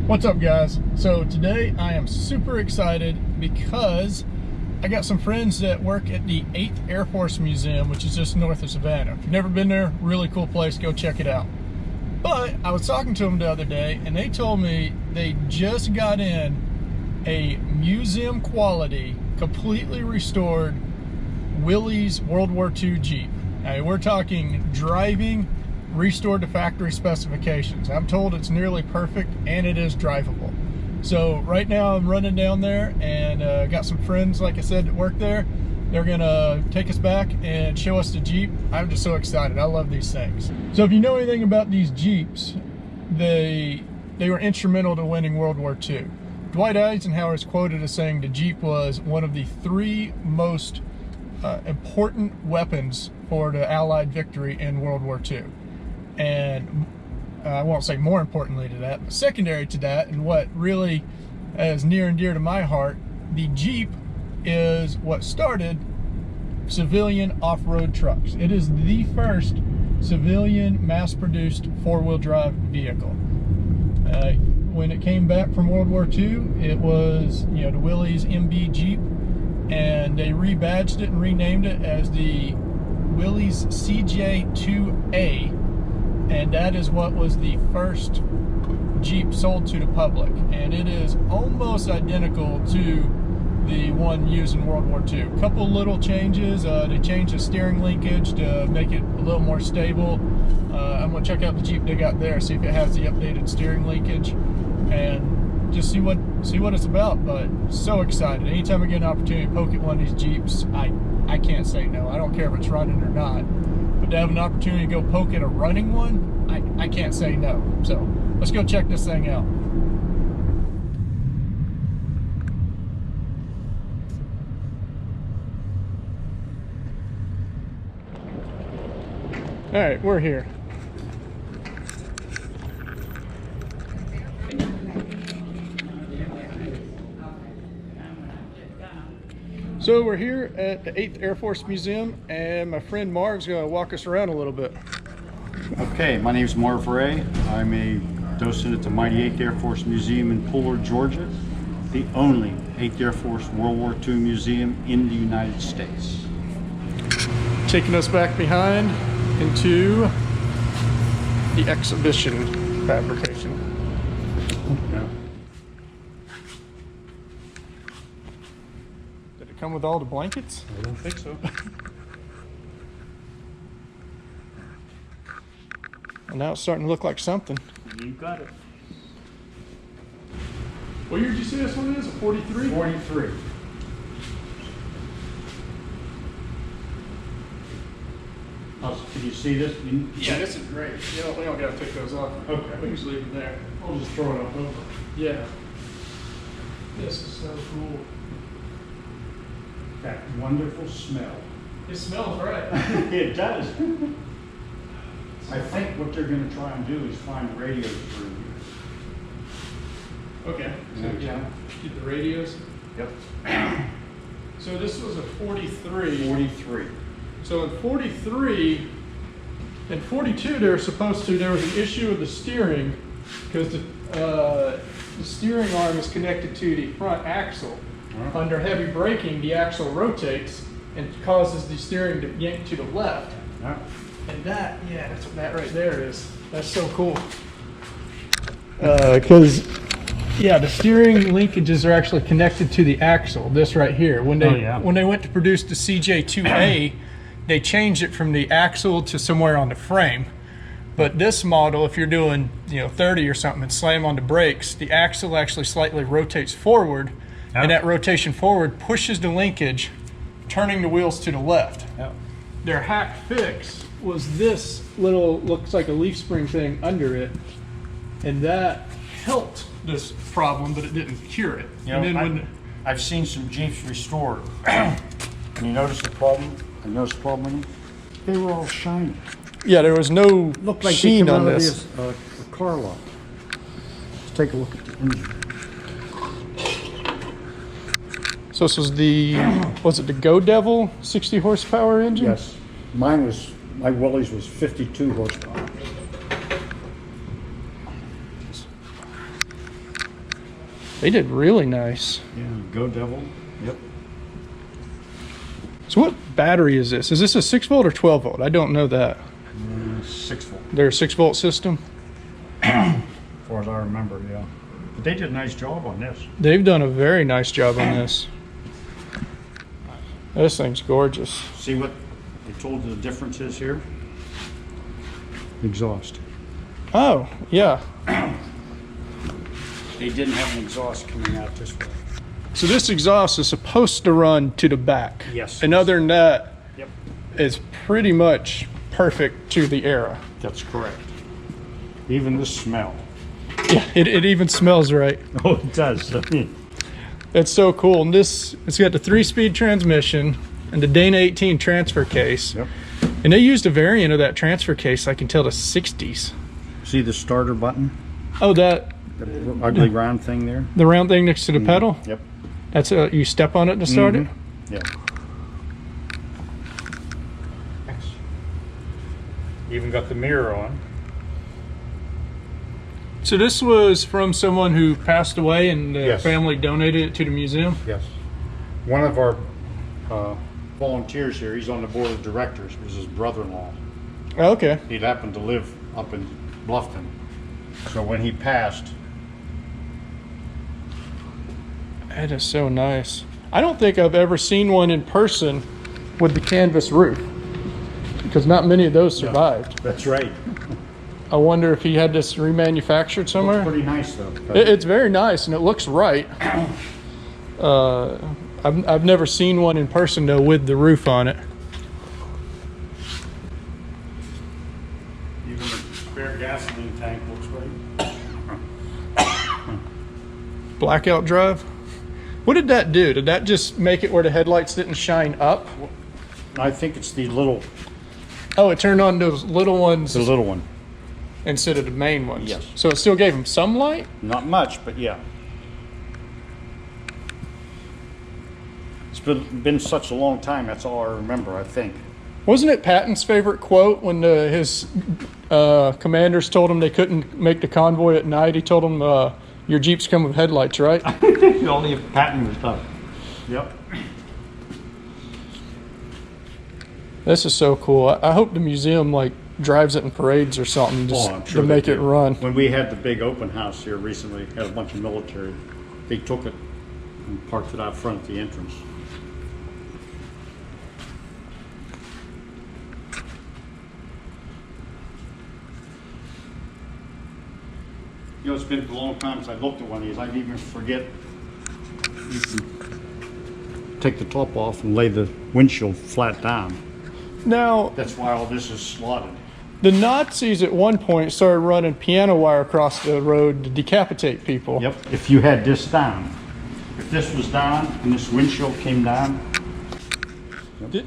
What's up, guys? So today I am super excited because I got some friends that work at the 8th Air Force Museum, which is just north of Savannah. If you've never been there, really cool place, go check it out. But I was talking to them the other day and they told me they just got in a museum quality, completely restored Willys World War II Jeep. Now, we're talking driving, restored to factory specifications. I'm told it's nearly perfect and it is drivable. So right now I'm running down there and got some friends, like I said, that work there. They're gonna take us back and show us the Jeep. I'm just so excited. I love these things. So if you know anything about these Jeeps, they were instrumental to winning World War II. Dwight Eisenhower is quoted as saying the Jeep was one of the three most important weapons for the Allied victory in World War II. And I won't say more importantly to that, but secondary to that, and what really is near and dear to my heart, the Jeep is what started civilian off-road trucks. It is the first civilian mass-produced four-wheel drive vehicle. When it came back from World War II, it was, the Willys MB Jeep, and they rebadged it and renamed it as the Willys CJ2A. And that is what was the first Jeep sold to the public. And it is almost identical to the one used in World War II. A couple little changes. They changed the steering linkage to make it a little more stable. I'm going to check out the Jeep they got there, see if it has the updated steering linkage, and just see what it's about. But so excited. Anytime I get an opportunity to poke at one of these Jeeps, I can't say no. I don't care if it's running or not. But to have an opportunity to go poke at a running one, I can't say no. So let's go check this thing out. All right, we're here. So we're here at the 8th Air Force Museum, and my friend Marv's going to walk us around a little bit. Okay, my name is Marv Ray. I'm a docent at the mighty 8th Air Force Museum in Pooler, Georgia, the only 8th Air Force World War II museum in the United States. Taking us back behind into the exhibition fabrication. Yeah. Did it come with all the blankets? I don't think so. And now it's starting to look like something. You got it. What year did you say this one is? A 43? 43. Can you see this? Yeah, this is great. We don't got to take those off. Okay. We can just leave them there. I'll just throw it up over. Yeah. This is so cool. That wonderful smell. It smells right. It does. I think what they're going to try and do is find radios for you. Okay. So Yeah. Get the radios. Yep. So this was a 43. 43. So in 43 and 42, there was an issue with the steering because the steering arm is connected to the front axle. Uh-huh. Under heavy braking, the axle rotates and causes the steering to yank to the left. Yeah. And that's what that right there is. That's so cool. Because the steering linkages are actually connected to the axle. This right here. When they went to produce the CJ2A, they changed it from the axle to somewhere on the frame. But this model, if you're doing 30 or something and slam on the brakes, the axle actually slightly rotates forward, and that rotation forward pushes the linkage, turning the wheels to the left. Yep. Their hack fix was this little, looks like a leaf spring thing under it, and that helped this problem, but it didn't cure it. I've seen some Jeeps restored. And you notice the problem? I noticed the problem in them? They were all shiny. Yeah, there was no Looked like sheen they came on out this. of a car lot. Let's take a look at the engine. So this was was it the Go Devil 60 horsepower engine? Yes. My Willys was 52 horsepower. They did really nice. Yeah, go devil. Yep. So what battery is this? Is this a 6-volt or 12-volt? I don't know that. 6-volt. They're a 6-volt system? As far as I remember, yeah. But they did a nice job on this. They've done a very nice job on this. This thing's gorgeous. See what they told you the difference is here? Exhaust. Oh, yeah. They didn't have an exhaust coming out this way. So this exhaust is supposed to run to the back. Yes. And other than that, Yep. it's pretty much perfect to the era. That's correct. Even the smell. Yeah, it even smells right. Oh, it does. It's so cool. And this, it's got the 3-speed transmission and the Dana 18 transfer case. Yep. And they used a variant of that transfer case, I can tell, the 60s. See the starter button? Oh, that, The ugly round thing there? the round thing next to the pedal? Yep. That's you step on it to start it? Yeah. Even got the mirror on. So this was from someone who passed away and the Yes. family donated it to the museum? Yes. One of our volunteers here, he's on the board of directors, was his brother-in-law. Oh, okay. He happened to live up in Bluffton. So when he passed, That is so nice. I don't think I've ever seen one in person with the canvas roof, because not many of those survived. that's right. I wonder if he had this remanufactured somewhere. Looks pretty nice though. It's very nice and it looks right. I've never seen one in person though with the roof on it. Even the spare gasoline tank looks great. Blackout drive. What did that do? Did that just make it where the headlights didn't shine up? I think it's the little Oh, it turned on those little ones one. instead of the main ones. Yes. So it still gave them some light? Not much, but yeah. It's been such a long time, that's all I remember, I think. Wasn't it Patton's favorite quote when his commanders told him they couldn't make the convoy at night? He told them, your Jeeps come with headlights, right? Only if Patton was tough. Yep. This is so cool. I hope the museum like drives it in parades or something just I'm sure to they make it did. run. When we had the big open house here recently, had a bunch of military, they took it and parked it out front at the entrance. You know, it's been a long time since I looked at one of these. I'd even forget. You can take the top off and lay the windshield flat down. Now, That's why all this is slotted. the Nazis at one point started running piano wire across the road to decapitate people. Yep, if you had this down. If this was down and this windshield came down, Did-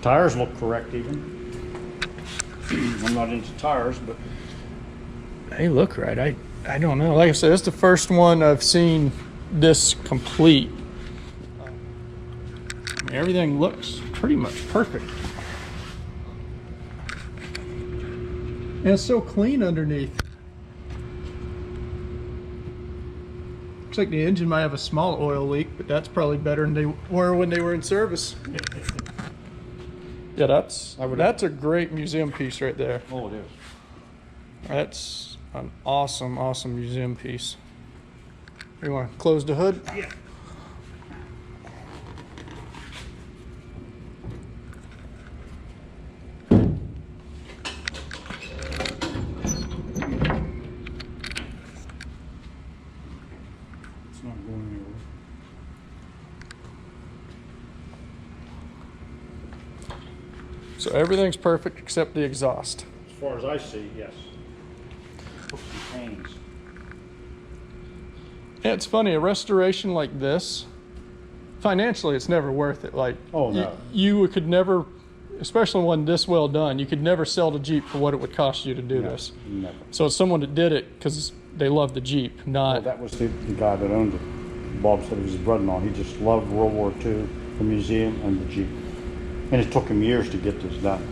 tires look correct even. I'm not into tires, but They look right. I don't know. Like I said, it's the first one I've seen this complete. I mean, everything looks pretty much perfect. And it's so clean underneath. Looks like the engine might have a small oil leak, but that's probably better than they were when they were in service. Yeah, that's a great museum piece right there. oh, it is. That's an awesome, awesome museum piece. You want to close the hood? Yeah. It's not going anywhere. So everything's perfect except the exhaust. As far as I see, yes. Hooks and pains. Yeah, it's funny, a restoration like this, financially it's never worth it. Like, Oh, no. you could never, especially one this well done, you could never sell the Jeep for what it would cost you to do this. Never. So it's someone that did it because they love the Jeep, Well, not, that was the guy that owned it. Bob said it was his brother-in-law. He just loved World War II, the museum, and the Jeep. And it took him years to get this done.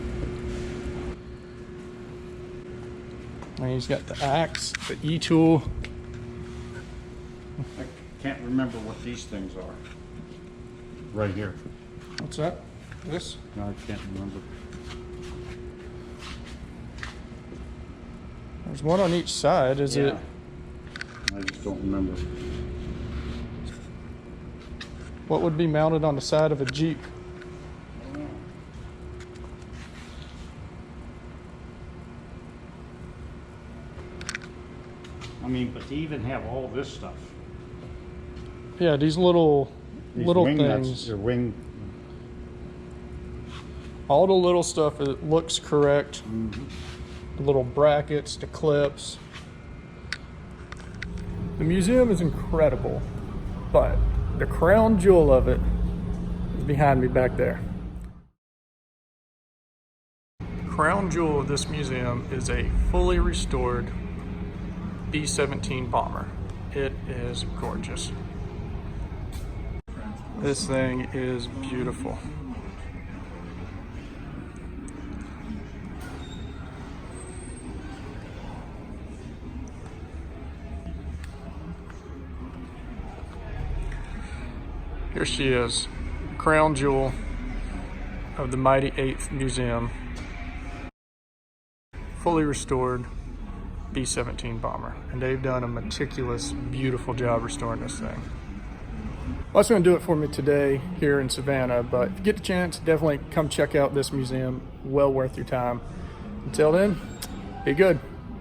and he's got the axe, the E-tool. can't remember what these things are. Right here. What's that? This? No, I can't remember. There's one on each side. Is it? I just don't remember. What would be mounted on the side of a Jeep? I mean, but to even have all this stuff. Yeah, these little Wing nuts, things. they're wing. All the little stuff, it looks correct. The little brackets, the clips. The museum is incredible, but the crown jewel of it is behind me back there. Crown jewel of this museum is a fully restored B-17 bomber. It is gorgeous. This thing is beautiful. Here she is, crown jewel of the mighty 8th Museum, fully restored B-17 bomber. And they've done a meticulous, beautiful job restoring this thing. Well, that's going to do it for me today here in Savannah, but if you get the chance, definitely come check out this museum. Well worth your time. Until then, be good.